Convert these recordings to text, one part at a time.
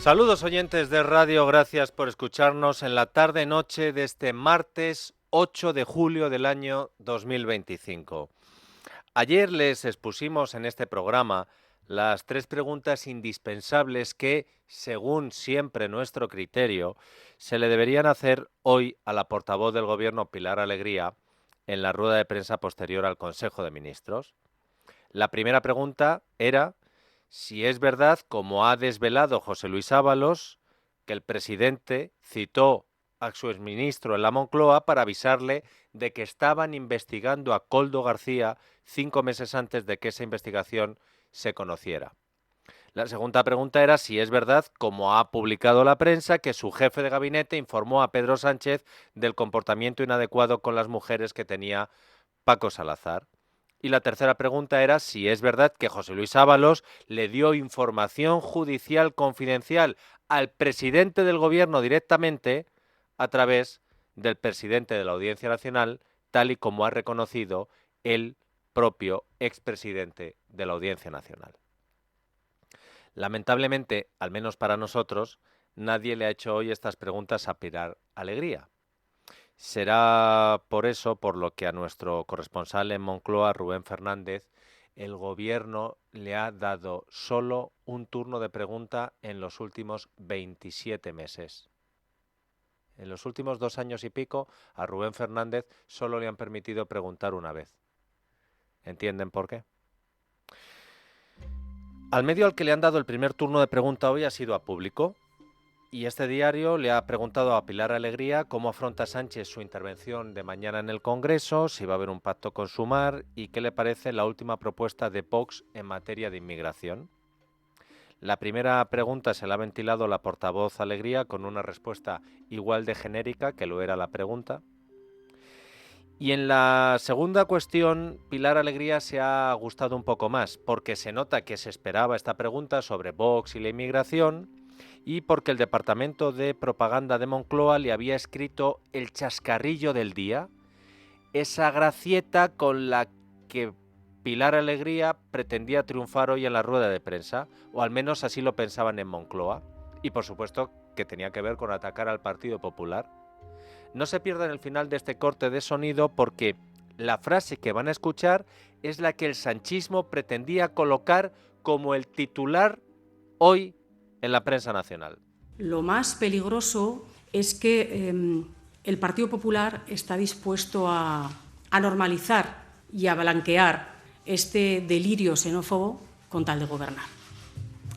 Saludos oyentes de radio, gracias por escucharnos en la tarde-noche de este martes 8 de julio del año 2025. Ayer les expusimos en este programa las 3 preguntas indispensables que, según siempre nuestro criterio, se le deberían hacer hoy a la portavoz del Gobierno, Pilar Alegría, en la rueda de prensa posterior al Consejo de Ministros. La primera pregunta era si es verdad, como ha desvelado José Luis Ábalos, que el presidente citó a su exministro en la Moncloa para avisarle de que estaban investigando a Koldo García 5 meses antes de que esa investigación se conociera. La segunda pregunta era si es verdad, como ha publicado la prensa, que su jefe de gabinete informó a Pedro Sánchez del comportamiento inadecuado con las mujeres que tenía Paco Salazar. Y la tercera pregunta era si es verdad que José Luis Ábalos le dio información judicial confidencial al presidente del gobierno directamente a través del presidente de la Audiencia Nacional, tal y como ha reconocido el propio expresidente de la Audiencia Nacional. Lamentablemente, al menos para nosotros, nadie le ha hecho hoy estas preguntas a Pilar Alegría. Será por eso por lo que a nuestro corresponsal en Moncloa, Rubén Fernández, el gobierno le ha dado solo un turno de pregunta en los últimos 27 meses. En los últimos 2 años y pico, a Rubén Fernández solo le han permitido preguntar una vez. ¿Entienden por qué? Al medio al que le han dado el primer turno de pregunta hoy ha sido a Público. Y este diario le ha preguntado a Pilar Alegría cómo afronta Sánchez su intervención de mañana en el Congreso, si va a haber un pacto con Sumar y qué le parece la última propuesta de Vox en materia de inmigración. La primera pregunta se la ha ventilado la portavoz Alegría con una respuesta igual de genérica que lo era la pregunta. Y en la segunda cuestión, Pilar Alegría se ha gustado un poco más, porque se nota que se esperaba esta pregunta sobre Vox y la inmigración, y porque el Departamento de Propaganda de Moncloa le había escrito el chascarrillo del día, esa gracieta con la que Pilar Alegría pretendía triunfar hoy en la rueda de prensa, o al menos así lo pensaban en Moncloa, y por supuesto que tenía que ver con atacar al Partido Popular. No se pierdan el final de este corte de sonido porque la frase que van a escuchar es la que el sanchismo pretendía colocar como el titular hoy en la prensa nacional. Lo más peligroso es que el Partido Popular está dispuesto a normalizar y a blanquear este delirio xenófobo con tal de gobernar.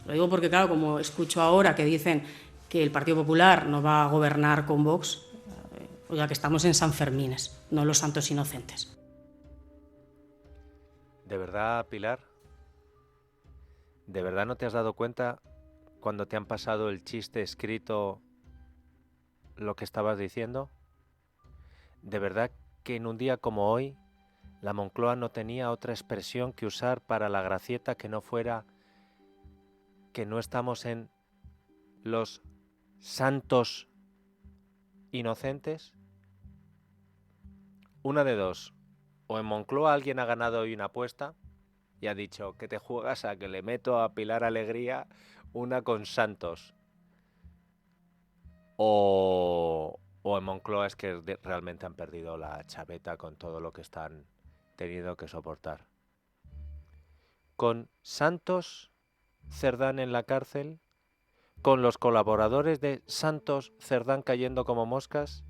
Lo digo porque, claro, como escucho ahora que dicen que el Partido Popular no va a gobernar con Vox, ya que estamos en San Fermines, no los santos inocentes. ¿De verdad, Pilar? ¿De verdad no te has dado cuenta cuando te han pasado el chiste escrito lo que estabas diciendo? ¿De verdad que en un día como hoy la Moncloa no tenía otra expresión que usar para la gracieta que no fuera que no estamos en los santos inocentes? Una de dos, o en Moncloa alguien ha ganado hoy una apuesta y ha dicho que te juegas a que le meto a Pilar Alegría una con santos, o en Moncloa es que realmente han perdido la chaveta con todo lo que están teniendo que soportar. Con Santos Cerdán en la cárcel, con los colaboradores de Santos Cerdán cayendo como moscas,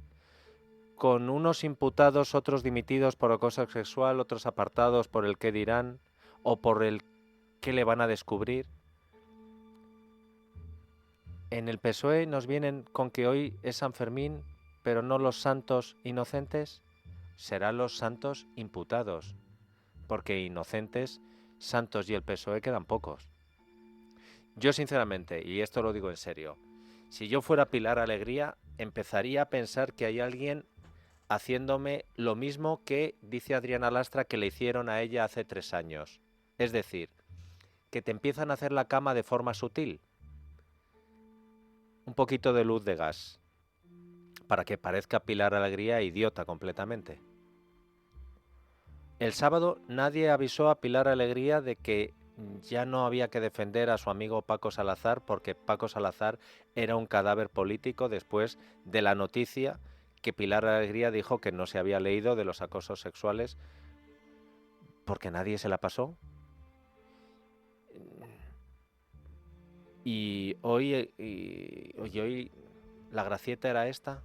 con unos imputados, otros dimitidos por acoso sexual, otros apartados por el qué dirán o por el qué le van a descubrir. En el PSOE nos vienen con que hoy es San Fermín, pero no los santos inocentes. Serán los santos imputados, porque inocentes, santos y el PSOE quedan pocos. Yo sinceramente, y esto lo digo en serio, si yo fuera Pilar Alegría, empezaría a pensar que hay alguien haciéndome lo mismo que dice Adriana Lastra que le hicieron a ella hace 3 años. Es decir, que te empiezan a hacer la cama de forma sutil. Un poquito de luz de gas, para que parezca Pilar Alegría idiota completamente. El sábado nadie avisó a Pilar Alegría de que ya no había que defender a su amigo Paco Salazar porque Paco Salazar era un cadáver político después de la noticia que Pilar Alegría dijo que no se había leído de los acosos sexuales porque nadie se la pasó. Y hoy la gracieta era esta,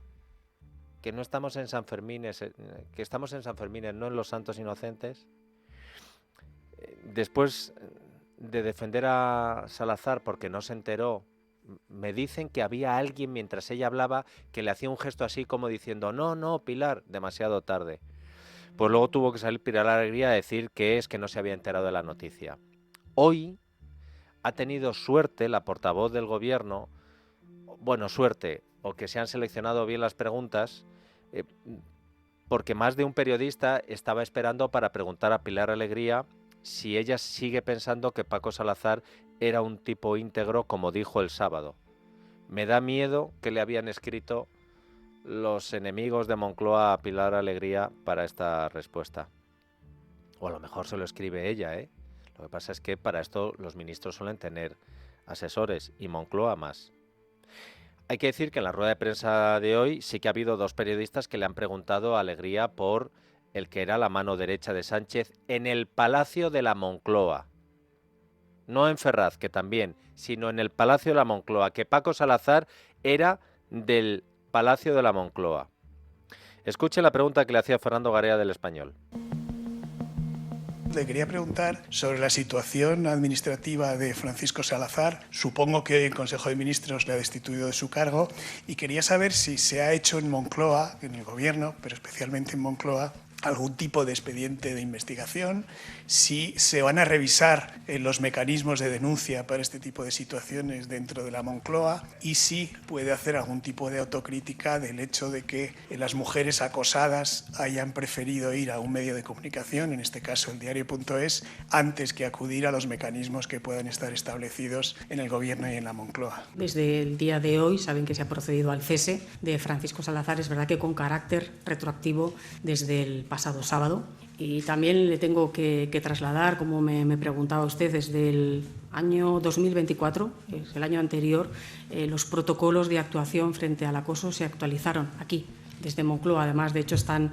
que no estamos en San Fermín, que estamos en San Fermín, no en los santos inocentes. Después de defender a Salazar porque no se enteró, me dicen que había alguien mientras ella hablaba que le hacía un gesto así como diciendo no, Pilar, demasiado tarde. Pues luego tuvo que salir Pilar Alegría a decir que es que no se había enterado de la noticia. Hoy ha tenido suerte la portavoz del gobierno, bueno, suerte, o que se han seleccionado bien las preguntas, porque más de un periodista estaba esperando para preguntar a Pilar Alegría si ella sigue pensando que Paco Salazar era un tipo íntegro como dijo el sábado. Me da miedo que le habían escrito los enemigos de Moncloa a Pilar Alegría para esta respuesta. O a lo mejor se lo escribe ella, ¿eh? Lo que pasa es que para esto los ministros suelen tener asesores y Moncloa más. Hay que decir que en la rueda de prensa de hoy sí que ha habido dos periodistas que le han preguntado a Alegría por el que era la mano derecha de Sánchez en el Palacio de la Moncloa. No en Ferraz, que también, sino en el Palacio de la Moncloa, que Paco Salazar era del Palacio de la Moncloa. Escuche la pregunta que le hacía Fernando Garea del Español. Le quería preguntar sobre la situación administrativa de Francisco Salazar. Supongo que el Consejo de Ministros le ha destituido de su cargo y quería saber si se ha hecho en Moncloa, en el Gobierno, pero especialmente en Moncloa, algún tipo de expediente de investigación, si se van a revisar los mecanismos de denuncia para este tipo de situaciones dentro de la Moncloa y si puede hacer algún tipo de autocrítica del hecho de que las mujeres acosadas hayan preferido ir a un medio de comunicación, en este caso el diario.es, antes que acudir a los mecanismos que puedan estar establecidos en el Gobierno y en la Moncloa. Desde el día de hoy saben que se ha procedido al cese de Francisco Salazar, es verdad que con carácter retroactivo desde el pasado sábado. Y también le tengo que trasladar, como me preguntaba usted, desde el año 2024, que es el año anterior, los protocolos de actuación frente al acoso se actualizaron aquí, desde Moncloa. Además, de hecho, están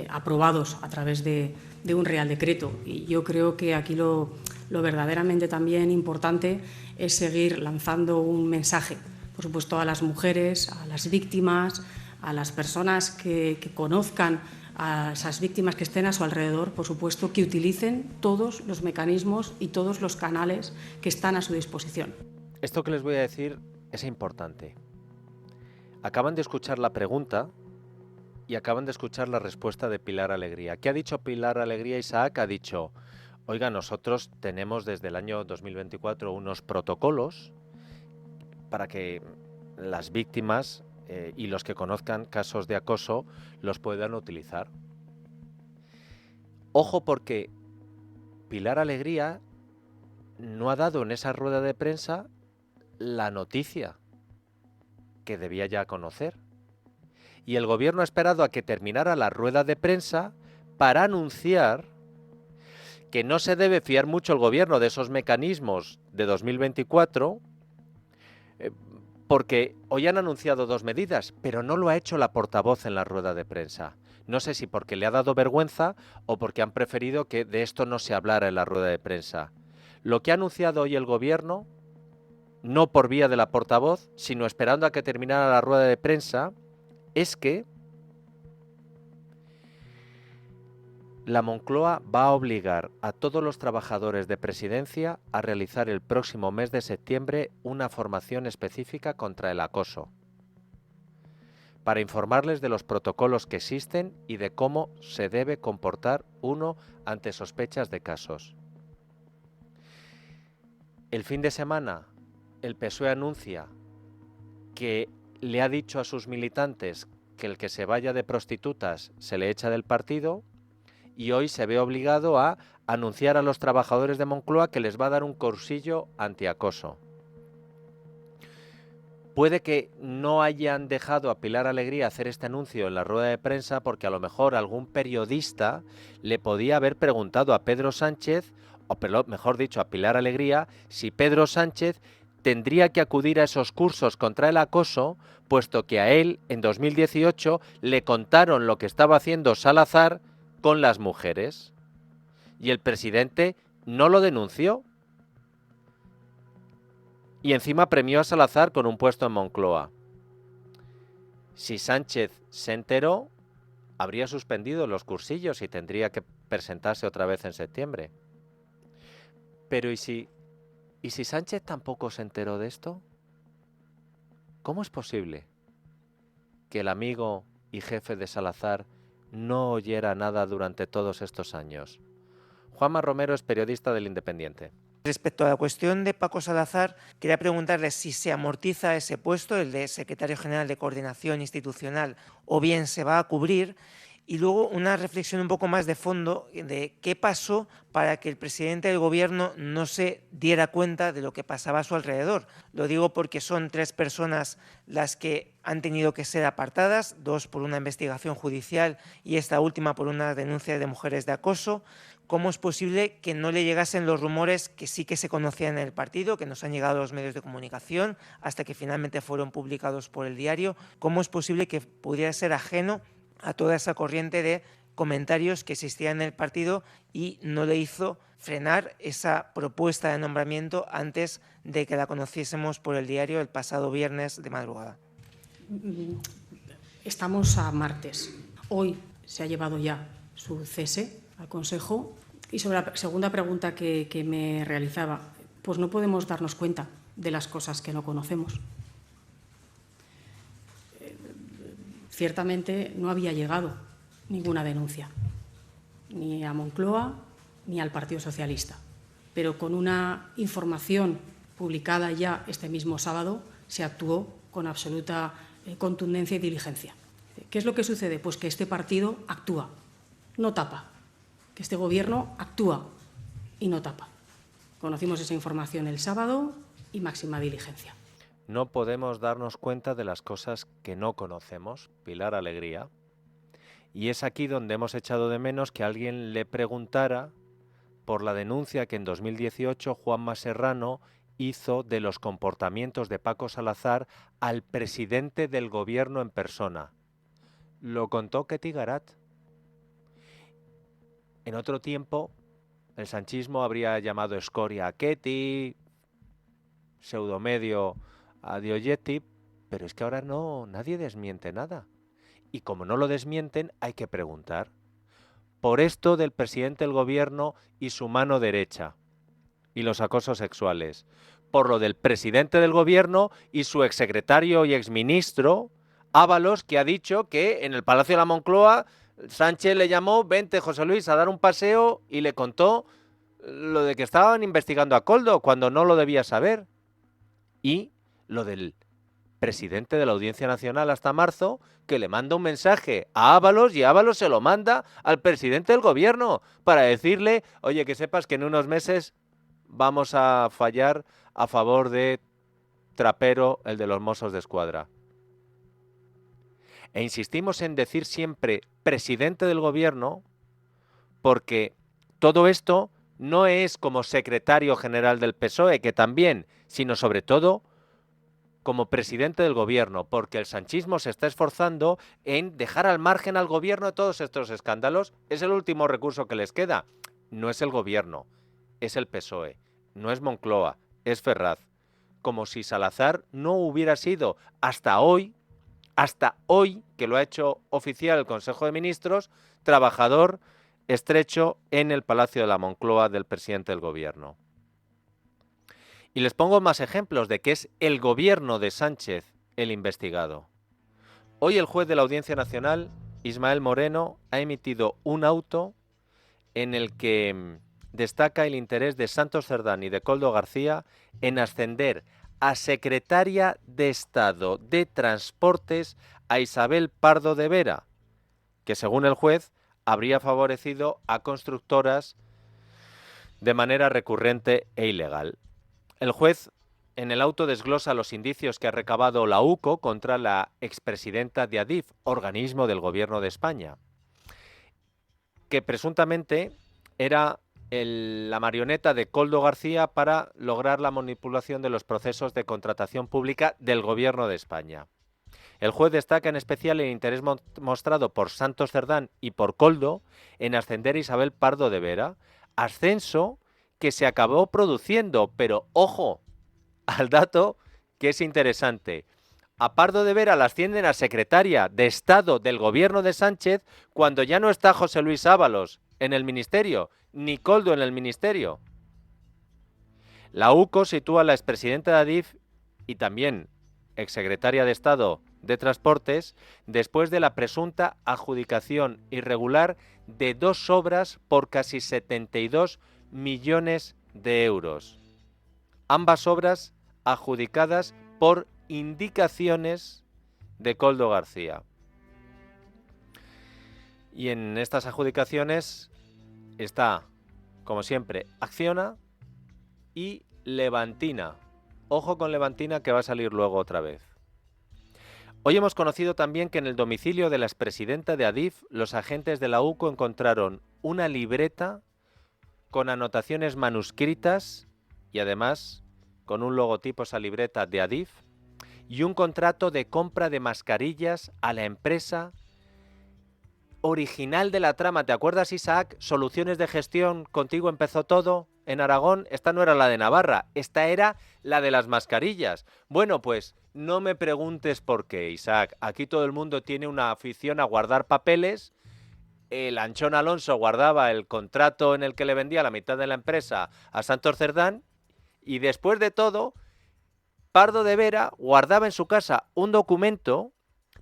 aprobados a través de un Real Decreto. Y yo creo que aquí lo verdaderamente también importante es seguir lanzando un mensaje, por supuesto, a las mujeres, a las víctimas, a las personas que conozcan a esas víctimas que estén a su alrededor, por supuesto, que utilicen todos los mecanismos y todos los canales que están a su disposición. Esto que les voy a decir es importante. Acaban de escuchar la pregunta y acaban de escuchar la respuesta de Pilar Alegría. ¿Qué ha dicho Pilar Alegría? Isaac ha dicho, oiga, nosotros tenemos desde el año 2024 unos protocolos para que las víctimas y los que conozcan casos de acoso los puedan utilizar. Ojo, porque Pilar Alegría no ha dado en esa rueda de prensa la noticia que debía ya conocer. Y el gobierno ha esperado a que terminara la rueda de prensa para anunciar que no se debe fiar mucho el gobierno de esos mecanismos de 2024, porque hoy han anunciado dos medidas, pero no lo ha hecho la portavoz en la rueda de prensa. No sé si porque le ha dado vergüenza o porque han preferido que de esto no se hablara en la rueda de prensa. Lo que ha anunciado hoy el gobierno, no por vía de la portavoz, sino esperando a que terminara la rueda de prensa, es que la Moncloa va a obligar a todos los trabajadores de Presidencia a realizar el próximo mes de septiembre una formación específica contra el acoso, para informarles de los protocolos que existen y de cómo se debe comportar uno ante sospechas de casos. El fin de semana, el PSOE anuncia que le ha dicho a sus militantes que el que se vaya de prostitutas se le echa del partido, y hoy se ve obligado a anunciar a los trabajadores de Moncloa que les va a dar un cursillo antiacoso. Puede que no hayan dejado a Pilar Alegría hacer este anuncio en la rueda de prensa porque a lo mejor algún periodista le podía haber preguntado a Pedro Sánchez mejor dicho, a Pilar Alegría, si Pedro Sánchez tendría que acudir a esos cursos contra el acoso, puesto que a él, en 2018, le contaron lo que estaba haciendo Salazar con las mujeres. Y el presidente no lo denunció. Y encima premió a Salazar con un puesto en Moncloa. Si Sánchez se enteró, habría suspendido los cursillos y tendría que presentarse otra vez en septiembre. Pero ¿y si Sánchez tampoco se enteró de esto? ¿Cómo es posible que el amigo y jefe de Salazar no oyera nada durante todos estos años? Juanma Romero es periodista del Independiente. Respecto a la cuestión de Paco Salazar, quería preguntarle si se amortiza ese puesto, el de secretario general de Coordinación Institucional, o bien se va a cubrir. Y luego una reflexión un poco más de fondo de qué pasó para que el presidente del gobierno no se diera cuenta de lo que pasaba a su alrededor. Lo digo porque son 3 personas las que han tenido que ser apartadas, 2 por una investigación judicial y esta última por una denuncia de mujeres de acoso. ¿Cómo es posible que no le llegasen los rumores que sí que se conocían en el partido, que nos han llegado a los medios de comunicación, hasta que finalmente fueron publicados por el diario? ¿Cómo es posible que pudiera ser ajeno a toda esa corriente de comentarios que existían en el partido y no le hizo frenar esa propuesta de nombramiento antes de que la conociésemos por el diario el pasado viernes de madrugada? Estamos a martes. Hoy se ha llevado ya su cese al Consejo. Y sobre la segunda pregunta que me realizaba, pues no podemos darnos cuenta de las cosas que no conocemos. Ciertamente no había llegado ninguna denuncia, ni a Moncloa ni al Partido Socialista, pero con una información publicada ya este mismo sábado se actuó con absoluta contundencia y diligencia. ¿Qué es lo que sucede? Pues que este partido actúa, no tapa, que este gobierno actúa y no tapa. Conocimos esa información el sábado y máxima diligencia. No podemos darnos cuenta de las cosas que no conocemos, Pilar Alegría. Y es aquí donde hemos echado de menos que alguien le preguntara por la denuncia que en 2018 Juanma Serrano hizo de los comportamientos de Paco Salazar al presidente del gobierno en persona. Lo contó Ketty Garat. En otro tiempo, el sanchismo habría llamado escoria a Ketty, pseudomedio a Diogetti, pero es que ahora no, nadie desmiente nada. Y como no lo desmienten, hay que preguntar. Por esto del presidente del gobierno y su mano derecha, y los acosos sexuales. Por lo del presidente del gobierno y su exsecretario y exministro, Ábalos, que ha dicho que en el Palacio de la Moncloa Sánchez le llamó, vente José Luis a dar un paseo, y le contó lo de que estaban investigando a Koldo cuando no lo debía saber. Y lo del presidente de la Audiencia Nacional hasta marzo, que le manda un mensaje a Ábalos y Ábalos se lo manda al presidente del gobierno para decirle, oye, que sepas que en unos meses vamos a fallar a favor de Trapero, el de los Mossos de Escuadra. E insistimos en decir siempre presidente del gobierno porque todo esto no es como secretario general del PSOE, que también, sino sobre todo como presidente del gobierno, porque el sanchismo se está esforzando en dejar al margen al gobierno de todos estos escándalos. Es el último recurso que les queda. No es el gobierno, es el PSOE, no es Moncloa, es Ferraz. Como si Salazar no hubiera sido hasta hoy, que lo ha hecho oficial el Consejo de Ministros, trabajador estrecho en el Palacio de la Moncloa del presidente del gobierno. Y les pongo más ejemplos de que es el gobierno de Sánchez el investigado. Hoy el juez de la Audiencia Nacional, Ismael Moreno, ha emitido un auto en el que destaca el interés de Santos Cerdán y de Koldo García en ascender a secretaria de Estado de Transportes a Isabel Pardo de Vera, que según el juez habría favorecido a constructoras de manera recurrente e ilegal. El juez en el auto desglosa los indicios que ha recabado la UCO contra la expresidenta de Adif, organismo del gobierno de España, que presuntamente era la marioneta de Koldo García para lograr la manipulación de los procesos de contratación pública del Gobierno de España. El juez destaca en especial el interés mostrado por Santos Cerdán y por Koldo en ascender a Isabel Pardo de Vera, ascenso que se acabó produciendo, pero ojo al dato que es interesante. A Pardo de Vera la ascienden a secretaria de Estado del Gobierno de Sánchez cuando ya no está José Luis Ábalos en el ministerio, ni Koldo en el ministerio. La UCO sitúa a la expresidenta de Adif y también exsecretaria de Estado de Transportes después de la presunta adjudicación irregular de 2 obras por casi 72 millones de euros. Ambas obras adjudicadas por indicaciones de Koldo García. Y en estas adjudicaciones está, como siempre, Acciona y Levantina. Ojo con Levantina, que va a salir luego otra vez. Hoy hemos conocido también que en el domicilio de la expresidenta de Adif, los agentes de la UCO encontraron una libreta con anotaciones manuscritas y además con un logotipo, esa libreta, de Adif, y un contrato de compra de mascarillas a la empresa original de la trama. ¿Te acuerdas, Isaac? Soluciones de gestión, contigo empezó todo en Aragón. Esta no era la de Navarra, esta era la de las mascarillas. Bueno, pues no me preguntes por qué, Isaac. Aquí todo el mundo tiene una afición a guardar papeles. El Anchón Alonso guardaba el contrato en el que le vendía la mitad de la empresa a Santos Cerdán y después de todo, Pardo de Vera guardaba en su casa un documento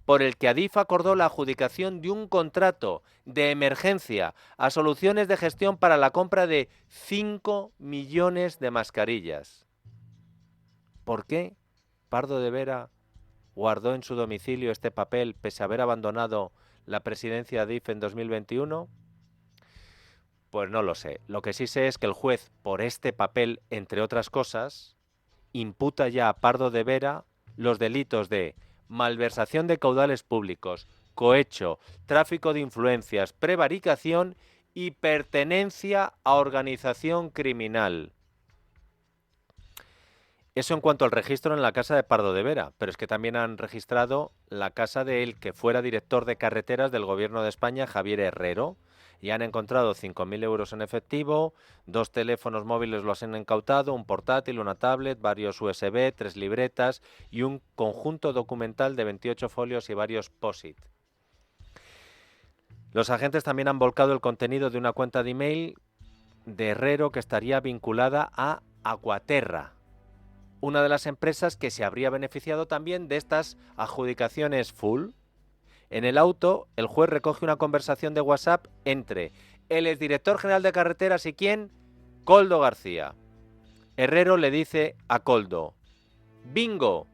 por el que Adif acordó la adjudicación de un contrato de emergencia a Soluciones de Gestión para la compra de 5 millones de mascarillas. ¿Por qué Pardo de Vera guardó en su domicilio este papel pese a haber abandonado la presidencia de Adif en 2021? Pues no lo sé. Lo que sí sé es que el juez, por este papel, entre otras cosas, imputa ya a Pardo de Vera los delitos de malversación de caudales públicos, cohecho, tráfico de influencias, prevaricación y pertenencia a organización criminal. Eso en cuanto al registro en la casa de Pardo de Vera, pero es que también han registrado la casa del que fuera director de carreteras del Gobierno de España, Javier Herrero, y han encontrado 5.000 euros en efectivo, 2 teléfonos móviles los han incautado, un portátil, una tablet, varios USB, 3 libretas y un conjunto documental de 28 folios y varios POSIT. Los agentes también han volcado el contenido de una cuenta de email de Herrero que estaría vinculada a Aquaterra, una de las empresas que se habría beneficiado también de estas adjudicaciones full. En el auto, el juez recoge una conversación de WhatsApp entre el exdirector general de carreteras y ¿quién? Koldo García. Herrero le dice a Koldo: bingo,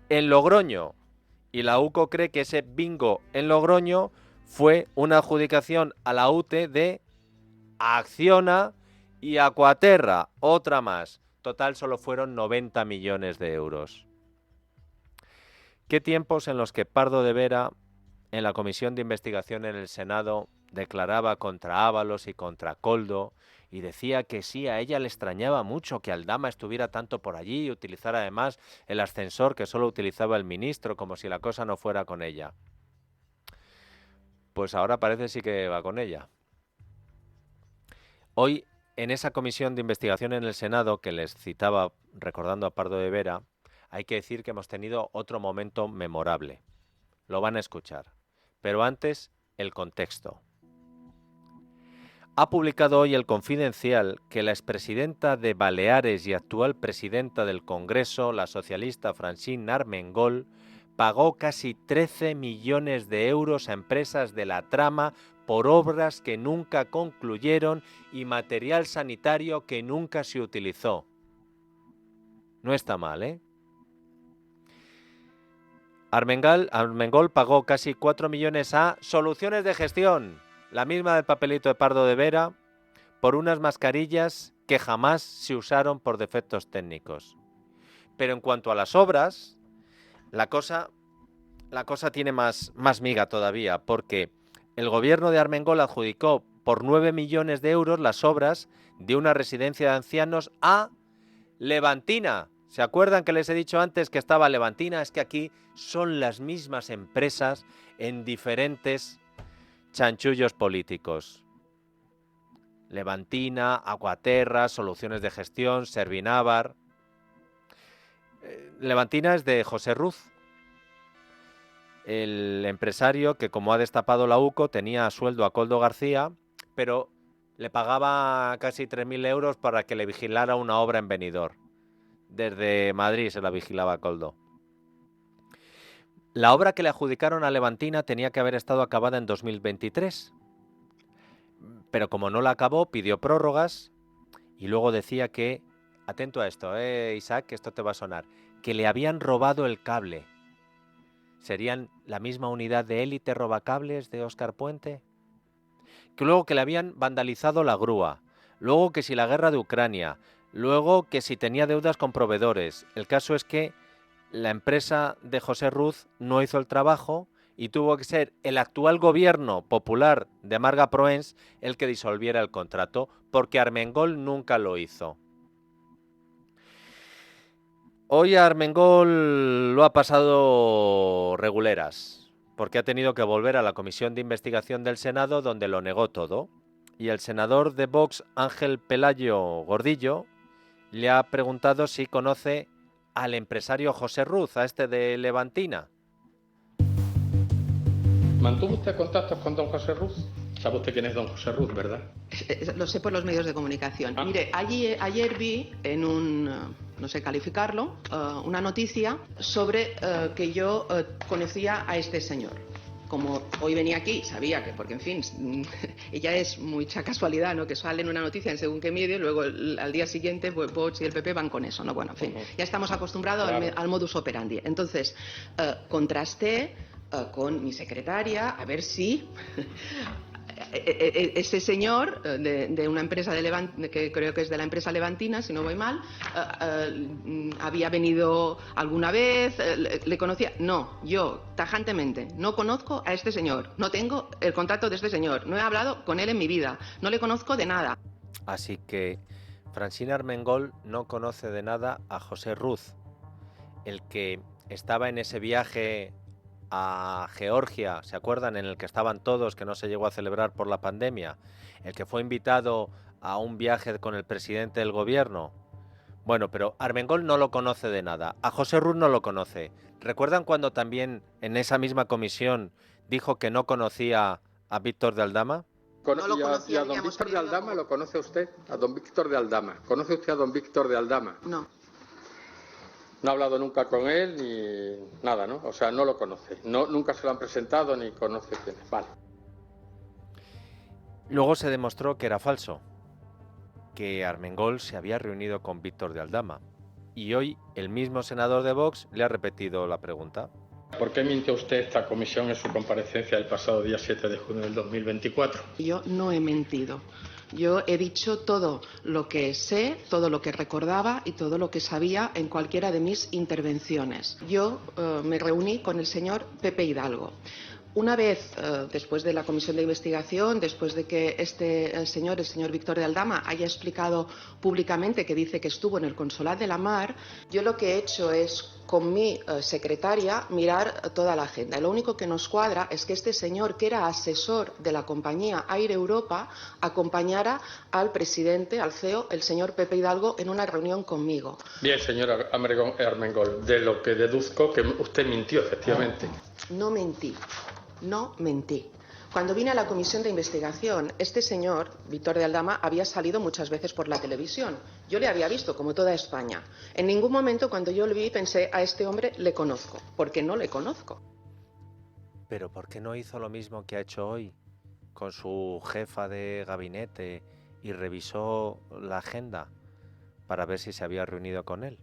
en Logroño. Y la UCO cree que ese bingo en Logroño fue una adjudicación a la UTE de Acciona y Aquaterra, otra más. Total, solo fueron 90 millones de euros. ¿Qué tiempos en los que Pardo de Vera, en la comisión de investigación en el Senado, declaraba contra Ábalos y contra Koldo y decía que sí, a ella le extrañaba mucho que Aldama estuviera tanto por allí y utilizara además el ascensor que solo utilizaba el ministro, como si la cosa no fuera con ella? Pues ahora parece sí que va con ella. Hoy, en esa comisión de investigación en el Senado que les citaba recordando a Pardo de Vera, hay que decir que hemos tenido otro momento memorable. Lo van a escuchar. Pero antes, el contexto. Ha publicado hoy el Confidencial que la expresidenta de Baleares y actual presidenta del Congreso, la socialista Francine Armengol, pagó casi 13 millones de euros a empresas de la trama por obras que nunca concluyeron y material sanitario que nunca se utilizó. No está mal, ¿eh? Armengol pagó casi 4 millones a Soluciones de Gestión, la misma del papelito de Pardo de Vera, por unas mascarillas que jamás se usaron por defectos técnicos. Pero en cuanto a las obras, la cosa tiene más miga todavía, porque el gobierno de Armengol adjudicó por 9 millones de euros las obras de una residencia de ancianos a Levantina. ¿Se acuerdan que les he dicho antes que estaba Levantina? Es que aquí son las mismas empresas en diferentes chanchullos políticos. Levantina, Aquaterra, Soluciones de Gestión, Servinávar. Levantina es de José Ruz, el empresario que, como ha destapado la UCO, tenía a sueldo a Koldo García, pero le pagaba casi 3.000 euros para que le vigilara una obra en Benidorm. Desde Madrid se la vigilaba Koldo. La obra que le adjudicaron a Levantina tenía que haber estado acabada en 2023, pero como no la acabó, pidió prórrogas y luego decía que, atento a esto, Isaac, que esto te va a sonar, que le habían robado el cable. ¿Serían la misma unidad de élite robacables de Óscar Puente? Que luego que le habían vandalizado la grúa, luego que si la guerra de Ucrania, luego que si tenía deudas con proveedores. El caso es que la empresa de José Ruz no hizo el trabajo y tuvo que ser el actual gobierno popular de Marga Proens el que disolviera el contrato, porque Armengol nunca lo hizo. Hoy a Armengol lo ha pasado reguleras, porque ha tenido que volver a la comisión de investigación del Senado, donde lo negó todo. Y el senador de Vox, Ángel Pelayo Gordillo, le ha preguntado si conoce al empresario José Ruz, a este de Levantina. ¿Mantuvo usted contactos con don José Ruz? ¿Sabe usted quién es don José Ruz, verdad? Lo sé por los medios de comunicación. Mire, ayer vi en un, no sé calificarlo, una noticia sobre que yo conocía a este señor. Como hoy venía aquí, sabía que, porque en fin, ella es mucha casualidad, ¿no? Que sale en una noticia en según qué medio y luego al día siguiente pues, Vox y el PP van con eso, ¿no? Bueno, en fin, ya estamos acostumbrados al modus operandi. Entonces, contrasté con mi secretaria a ver si ese señor de una empresa que creo que es de la empresa Levantina, si no voy mal, había venido alguna vez, le conocía. No, yo tajantemente no conozco a este señor, no tengo el contacto de este señor, no he hablado con él en mi vida, no le conozco de nada. Así que Francina Armengol no conoce de nada a José Ruz, el que estaba en ese viaje a Georgia, ¿se acuerdan? En el que estaban todos, que no se llegó a celebrar por la pandemia, el que fue invitado a un viaje con el presidente del gobierno. Bueno, pero Armengol no lo conoce de nada, a José Ruz no lo conoce. ¿Recuerdan cuando también en esa misma comisión dijo que no conocía a Víctor de Aldama? No lo conocía, ¿Y a don Víctor de Aldama lo conoce usted? ¿A don Víctor de Aldama? ¿Conoce usted a don Víctor de Aldama? No. No ha hablado nunca con él ni nada, ¿no? O sea, no lo conoce. No, nunca se lo han presentado ni conoce quién es. Vale. Luego se demostró que era falso, que Armengol se había reunido con Víctor de Aldama. Y hoy el mismo senador de Vox le ha repetido la pregunta. ¿Por qué mintió usted esta comisión en su comparecencia el pasado día 7 de junio del 2024? Yo no he mentido. Yo he dicho todo lo que sé, todo lo que recordaba y todo lo que sabía en cualquiera de mis intervenciones. Yo me reuní con el señor Pepe Hidalgo. Una vez, después de la comisión de investigación, después de que el señor Víctor de Aldama, haya explicado públicamente que dice que estuvo en el Consolat de la Mar, yo lo que he hecho es, con mi secretaria, mirar toda la agenda. Lo único que nos cuadra es que este señor, que era asesor de la compañía Air Europa, acompañara al presidente, al CEO, el señor Pepe Hidalgo, en una reunión conmigo. Bien, señora Armengol, de lo que deduzco que usted mintió, efectivamente. No mentí. No mentí. Cuando vine a la comisión de investigación, este señor, Víctor de Aldama, había salido muchas veces por la televisión. Yo le había visto, como toda España. En ningún momento cuando yo le vi pensé, a este hombre le conozco, porque no le conozco. ¿Pero por qué no hizo lo mismo que ha hecho hoy con su jefa de gabinete y revisó la agenda para ver si se había reunido con él?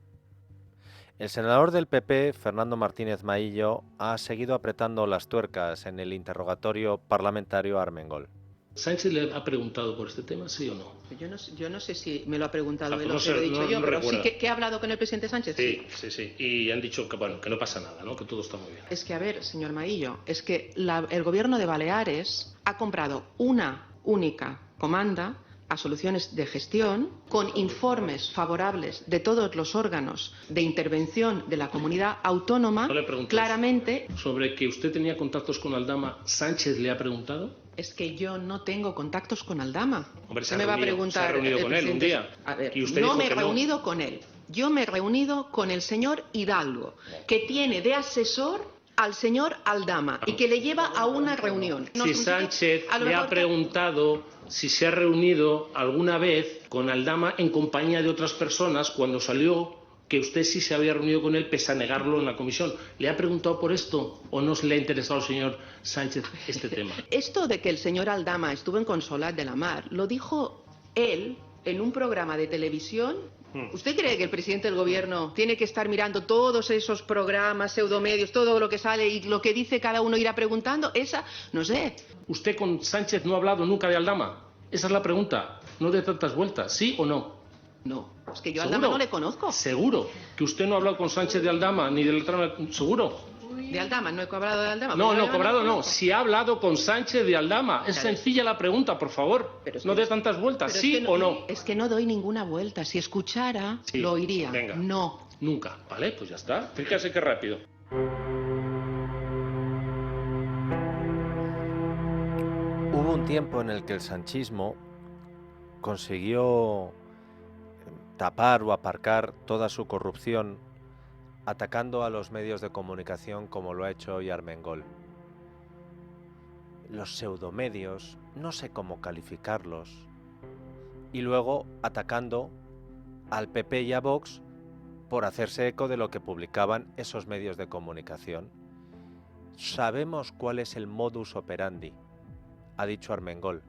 El senador del PP, Fernando Martínez Maillo, ha seguido apretando las tuercas en el interrogatorio parlamentario a Armengol. ¿Sánchez le ha preguntado por este tema, sí o no? Yo no sé si me lo ha preguntado él o no se lo he dicho yo, pero recuerda. sí que he hablado con el presidente Sánchez. Sí. Y han dicho que, bueno, que no pasa nada, ¿no? Que todo está muy bien. Es que, a ver, señor Maillo, es que el gobierno de Baleares ha comprado una única comanda a soluciones de gestión, con informes favorables de todos los órganos de intervención de la comunidad autónoma, No claramente... ¿Sobre que usted tenía contactos con Aldama, Sánchez le ha preguntado? Es que yo no tengo contactos con Aldama. Hombre, me va a preguntar, se ha reunido con él un día. A ver, y usted no dijo me he que reunido con él. Yo me he reunido con el señor Hidalgo, que tiene de asesor al señor Aldama y que le lleva a una reunión. Si Sánchez le ha preguntado si se ha reunido alguna vez con Aldama en compañía de otras personas cuando salió que usted sí se había reunido con él pese a negarlo en la comisión. ¿Le ha preguntado por esto o no se le ha interesado al señor Sánchez este tema? Esto de que el señor Aldama estuvo en Consolat de la Mar lo dijo él en un programa de televisión. ¿Usted cree que el presidente del gobierno tiene que estar mirando todos esos programas, pseudomedios, todo lo que sale y lo que dice cada uno irá preguntando? Esa, no sé. ¿Usted con Sánchez no ha hablado nunca de Aldama? Esa es la pregunta, no de tantas vueltas, ¿sí o no? No, es que yo a ¿Seguro? Aldama no le conozco. ¿Seguro que usted no ha hablado con Sánchez de Aldama ni del tramo? ¿Seguro? ¿De Aldama? ¿No he cobrado de Aldama? No, Pues no, cobrado no. Si ha hablado con Sánchez de Aldama. Es Claro. sencilla la pregunta, por favor. Pero es No que- de tantas vueltas, Pero es ¿sí que o no? Es que no doy ninguna vuelta. Si escuchara, Sí. lo oiría. Venga. No. Nunca. Vale, pues ya está. Fíjese qué rápido. Hubo un tiempo en el que el sanchismo consiguió tapar o aparcar toda su corrupción atacando a los medios de comunicación como lo ha hecho hoy Armengol. Los pseudomedios, no sé cómo calificarlos, y luego atacando al PP y a Vox por hacerse eco de lo que publicaban esos medios de comunicación. Sabemos cuál es el modus operandi, ha dicho Armengol,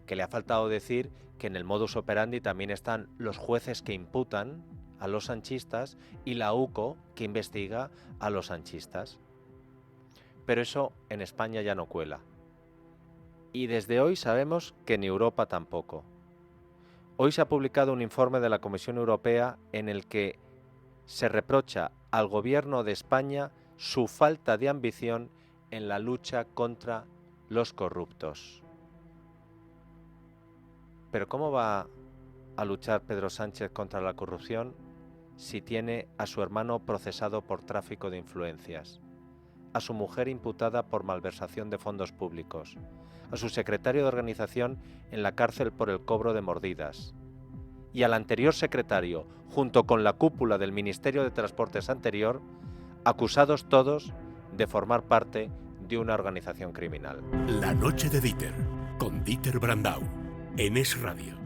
que le ha faltado decir que en el modus operandi también están los jueces que imputan a los sanchistas y la UCO que investiga a los sanchistas. Pero eso en España ya no cuela. Y desde hoy sabemos que en Europa tampoco. Hoy se ha publicado un informe de la Comisión Europea en el que se reprocha al gobierno de España su falta de ambición en la lucha contra los corruptos. Pero ¿cómo va a luchar Pedro Sánchez contra la corrupción si tiene a su hermano procesado por tráfico de influencias, a su mujer imputada por malversación de fondos públicos, a su secretario de organización en la cárcel por el cobro de mordidas, y al anterior secretario, junto con la cúpula del Ministerio de Transportes anterior, acusados todos de formar parte de una organización criminal? La noche de Dieter, con Dieter Brandau, en Es Radio.